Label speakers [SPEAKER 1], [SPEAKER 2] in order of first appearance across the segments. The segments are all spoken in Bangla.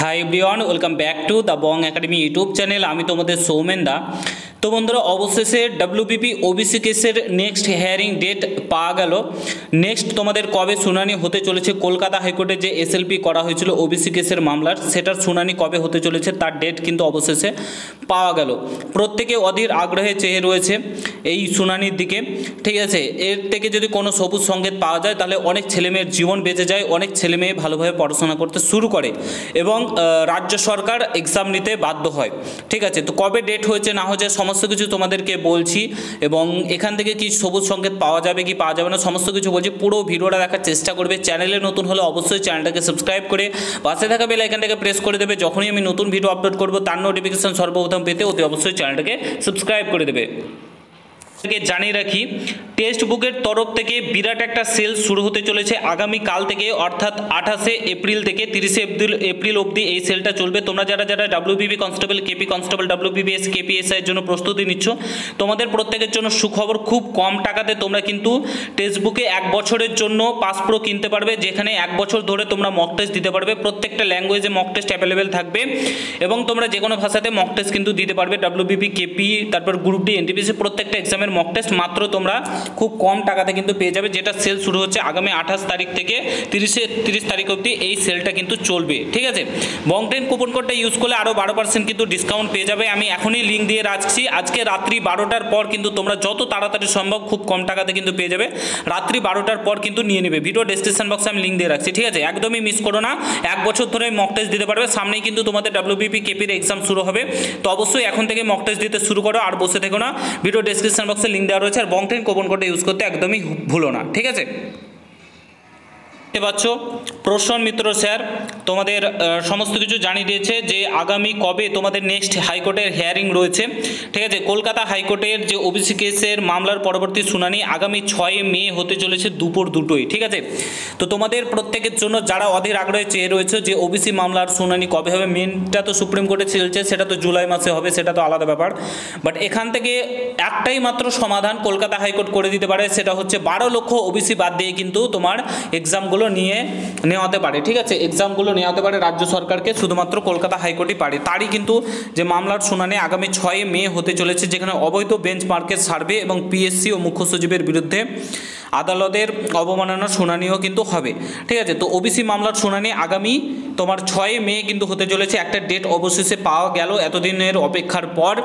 [SPEAKER 1] Hi everyone, welcome back to the Bong academy YouTube channel. আমি তোমাদের সৌমেন দা। তো বন্ধুরা, অবশেষে ডব্লিউবিপি ওবিসি কেসের নেক্সট হিয়ারিং ডেট পাওয়া গেল। নেক্সট তোমাদের কবে শুনানি হতে চলেছে, কলকাতা হাইকোর্টে যে এসএলপি করা হয়েছিল ওবিসি কেসের মামলার, সেটার শুনানি কবে হতে চলেছে তার ডেট কিন্তু অবশেষে পাওয়া গেল। প্রত্যেকে অধীর আগ্রহে চেয়ে রয়েছে এই শুনানির দিকে। ঠিক আছে, এর থেকে যদি কোনো সবুজ সংকেত পাওয়া যায় তাহলে অনেক ছেলেমেয়ের জীবন বেঁচে যায়, অনেক ছেলেমেয়ে ভালোভাবে পড়াশোনা করতে শুরু করে এবং রাজ্য সরকার এক্সাম নিতে বাধ্য হয়। ঠিক আছে, তো কবে ডেট হয়েছে না হয়েছে সমস্ত কিছু তোমাদেরকে বলছি, এবং এখান থেকে কি সবুজ সংকেত পাওয়া যাবে কি পাওয়া যাবে না সমস্ত কিছু বলছি। পুরো ভিডিওটা দেখার চেষ্টা করবে। চ্যানেলে নতুন হলে অবশ্যই চ্যানেলটাকে সাবস্ক্রাইব করে পাশে থাকা বেল আইকনটাকে প্রেস করে দেবে। যখনই আমি নতুন ভিডিও আপলোড করব তার নোটিফিকেশন সর্বপ্রথম পেতে অতি অবশ্যই চ্যানেলটাকে সাবস্ক্রাইব করে দেবে। জানিয়ে রাখি, টেক্সট বুকের তরফ থেকে বিরাট একটা সেল শুরু হতে চলেছে আগামীকাল থেকে, অর্থাৎ 28শে এপ্রিল থেকে 30শে এপ্রিল অবধি এই সেলটা চলবে। তোমরা যারা যারা WBP constable, KP constable, WBPS, KPSI এর জন্য প্রস্তুতি নিচ্ছ, তোমাদের প্রত্যেকের জন্য সুখবর। খুব কম টাকাতে তোমরা কিন্তু টেক্সট বুকে 1 বছরের জন্য পাস প্রো কিনতে পারবে, যেখানে 1 বছর ধরে তোমরা মক টেস্ট দিতে পারবে। প্রত্যেকটা ল্যাঙ্গুয়েজে মক টেস্ট অ্যাভেলেবেল থাকবে এবং তোমরা যে কোনো ভাষাতে মক টেস্ট কিন্তু দিতে পারবে। ডব্লিউবিপি, কেপি, তারপর গ্রুপ ডি, এনটিপিসি প্রত্যেকটা এক্সামের মক টেস্ট মাত্র তোমরা খুব কম টাকাতে কিন্তু পেয়ে যাবে। যেটা সেল শুরু হচ্ছে আগামী 28 তারিখ থেকে 30 তারিখ অবধি এই সেলটা কিন্তু চলবে। ঠিক আছে, বং10 কুপন কোডটা ইউজ করলে আরও 12% কিন্তু ডিসকাউন্ট পেয়ে যাবে। আমি এখনই লিঙ্ক দিয়ে রাখছি। আজকে রাত্রি 12টার পর কিন্তু তোমরা যত তাড়াতাড়ি সম্ভব খুব কম টাকাতে কিন্তু পেয়ে যাবে। রাত্রি 12টার পর কিন্তু নিয়ে নেবে। ভিডিও ডেসক্রিপশন বক্সে আমি লিঙ্ক দিয়ে রাখছি। ঠিক আছে, একদমই মিস করো না। 1 বছর ধরে মক টেস্ট দিতে পারবে। সামনেই কিন্তু তোমাদের ডব্লিউবিপি, কেপির এক্সাম শুরু হবে। তো অবশ্যই এখন থেকে মক টেস্ট দিতে শুরু করো, আর বসে থেকো না। ভিডিও ডেসক্রিপশন বক্সে লিঙ্ক দেওয়া রয়েছে। আর বং10 কুপন কোডটা ইউজ করতে একদমই ভুলো না। ঠিক আছে, পাচ্ছ প্রসন্ন মিত্র স্যার তোমাদের সমস্ত কিছু জানিয়ে দিয়েছে যে আগামী কবে তোমাদের নেক্সট হাইকোর্টের হিয়ারিং রয়েছে। ঠিক আছে, কলকাতা হাইকোর্টের যে ওবিসি কেসের মামলার পরবর্তী শুনানি আগামী 6 মে হতে চলেছে দুপুর 2টোয়। ঠিক আছে, তো তোমাদের প্রত্যেকের জন্য যারা অধীর আগ্রহে চেয়ে রয়েছে যে ওবিসি মামলার শুনানি কবে হবে, মেনটা তো সুপ্রিম কোর্টে চলছে, সেটা তো জুলাই মাসে হবে, সেটা তো আলাদা ব্যাপার। বাট এখান থেকে একটাই মাত্র সমাধান কলকাতা হাইকোর্ট করে দিতে পারে, সেটা হচ্ছে 12 লক্ষ ওবিসি বাদ দিয়ে কিন্তু তোমার এক্সামগুলো নেওয়াতে পারে। ঠিক আছে, এক্সামগুলো নেওয়াতে পারে রাজ্য সরকারকে, শুধুমাত্র কলকাতা হাইকোর্টই পারে। তারই কিন্তু যে মামলার শুনানি আগামী 6 মে হতে চলেছে, যেখানে অবৈধ বেঞ্চ মার্কের সার্ভে এবং পিএসসি ও মুখ্য সচিবের বিরুদ্ধে আদালতের অবমাননার শুনানিও কিন্তু হবে। ঠিক আছে, তো ওবিসি মামলার শুনানি আগামী তোমার 6 মে কিন্তু হতে চলেছে। একটা ডেট অবশেষে পাওয়া গেল এতদিনের অপেক্ষার পর।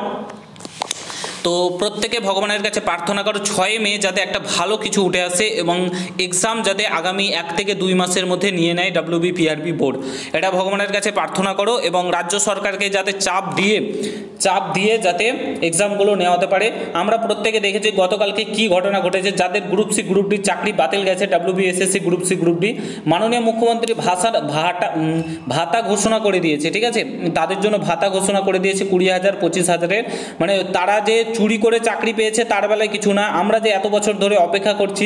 [SPEAKER 1] তো প্রত্যেকে ভগবানের কাছে প্রার্থনা করো 6 মে যাতে একটা ভালো কিছু উঠে আসে এবং এক্সাম যাতে আগামী 1 থেকে 2 মাসের মধ্যে নিয়ে নেয় ডব্লিউবিপিআরবি বোর্ড। এটা ভগবানের কাছে প্রার্থনা করো এবং রাজ্য সরকারকে যাতে চাপ দিয়ে যাতে এক্সামগুলো নেওয়াতে পারে। আমরা প্রত্যেকে দেখেছি গতকালকে কি ঘটনা ঘটেছে। যাদের গ্রুপ সি, গ্রুপ ডি চাকরি বাতিল গেছে, WBSSC, group C, group D, মাননীয় মুখ্যমন্ত্রী ভাতা ঘোষণা করে দিয়েছে। ঠিক আছে, তাদের জন্য ভাতা ঘোষণা করে দিয়েছে 20,000, 25,000-এর। মানে তারা যে চুরি করে চাকরি পেয়েছে তার বেলায় কিছু না। আমরা যে এত বছর ধরে অপেক্ষা করছি,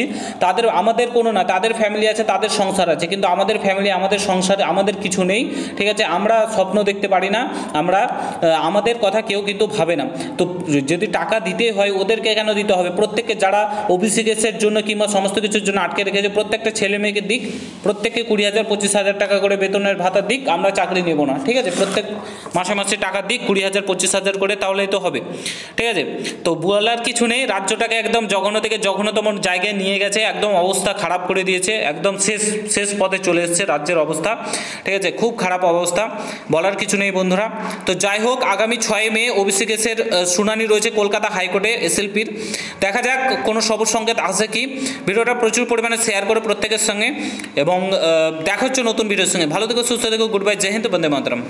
[SPEAKER 1] আমাদের কোনো না, তাদের ফ্যামিলি আছে, তাদের সংসার আছে, কিন্তু আমাদের ফ্যামিলি, আমাদের সংসারে আমাদের কিছু নেই। ঠিক আছে, আমরা স্বপ্ন দেখতে পারি না, আমাদের কথা কেউ কিন্তু ভাবে না। তো যদি টাকা দিতে হয় ওদেরকে কেন দিতে হবে? প্রত্যেককে যারা ওবিসি কেসের জন্য কিংবা সমস্ত কিছুর জন্য আটকে রেখেছে প্রত্যেকটা ছেলে মেয়েকে দিক, প্রত্যেককে 20,000, 25,000 টাকা করে বেতনের ভাতা দিক। আমরা চাকরি নেব না। ঠিক আছে, প্রত্যেক মাসে মাসে টাকা দিক 20,000, 25,000 করে, তাহলেই তো হবে। ঠিক আছে, তো বলার কিছু নেই। রাজ্যটাকে একদম জঘন্য থেকে জঘন্যতম জায়গায় নিয়ে গেছে, একদম অবস্থা খারাপ করে দিয়েছে, একদম শেষ পথে চলে এসেছে রাজ্যের অবস্থা। ঠিক আছে, খুব খারাপ অবস্থা, বলার কিছু নেই বন্ধুরা। তো যাই হোক, আগামী 6 মে ওবিসি কেসের শুনানি রয়েছে কলকাতা হাইকোর্টে এসএলপির। দেখা যাক কোনো সবুজ সংকেত আসে কি। ভিডিওটা প্রচুর পরিমাণে শেয়ার করে প্রত্যেকের সঙ্গে, এবং দেখা হচ্ছে নতুন ভিডিওর সঙ্গে। ভালো থেকো, সুস্থ থেকো, গুড বাই, জয় হিন্দ, বন্দে মাতরম।